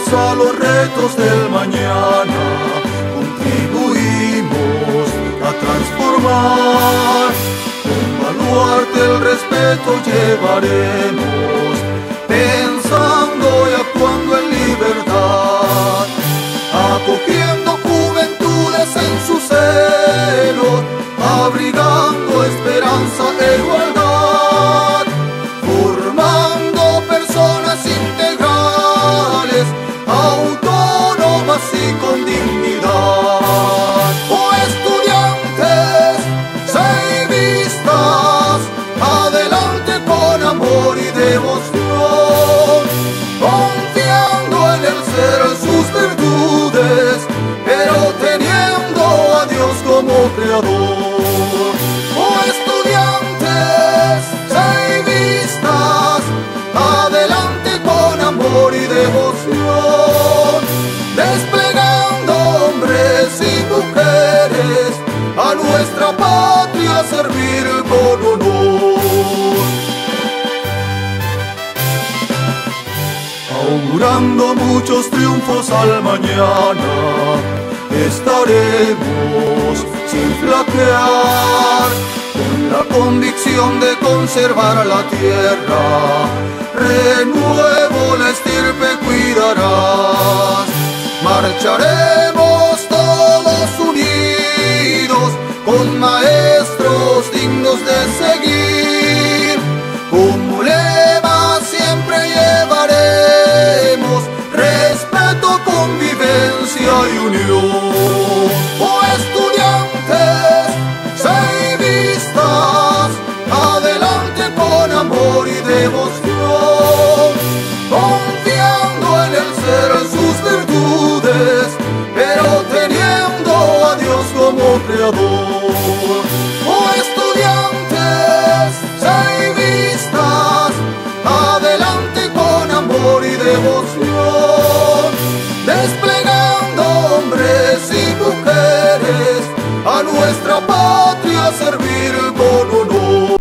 dispuestos a los retos del mañana, contribuimos a transformar. Un baluarte del respeto llevaremos, pensando y actuando en libertad, acogiendo juventudes en su seno, abrigando esperanza e igualdad, formando personas integrales, autónomas y con dignidad. Oh estudiantes, seivistas, adelante con amor y devoción, confiando en el ser sus virtudes, pero teniendo a Dios como creador. Oh estudiantes, seivistas, adelante con amor y devoción, desplegando hombres y mujeres a nuestra patria servir con honor. Augurando muchos triunfos al mañana, estaremos sin flaquear, con la convicción de conservar la tierra, renuevo la estirpe cuidarás. Marcharemos todos unidos, con maestros dignos de seguir, como lema siempre llevaremos respeto, convivencia y unión. Oh estudiantes, seivistas, adelante con amor y devoción, confiando en el ser sus virtudes, pero teniendo a Dios como creador. Oh estudiantes, seivistas, adelante con amor y devoción, desplegando hombres y mujeres a nuestra patria servir con honor.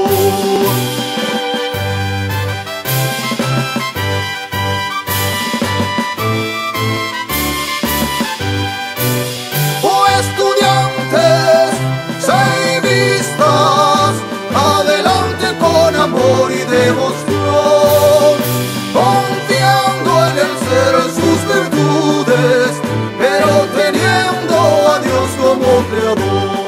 Oh estudiantes, seivistas, adelante con amor y devoción, confiando en el ser sus virtudes, pero teniendo a Dios como creador.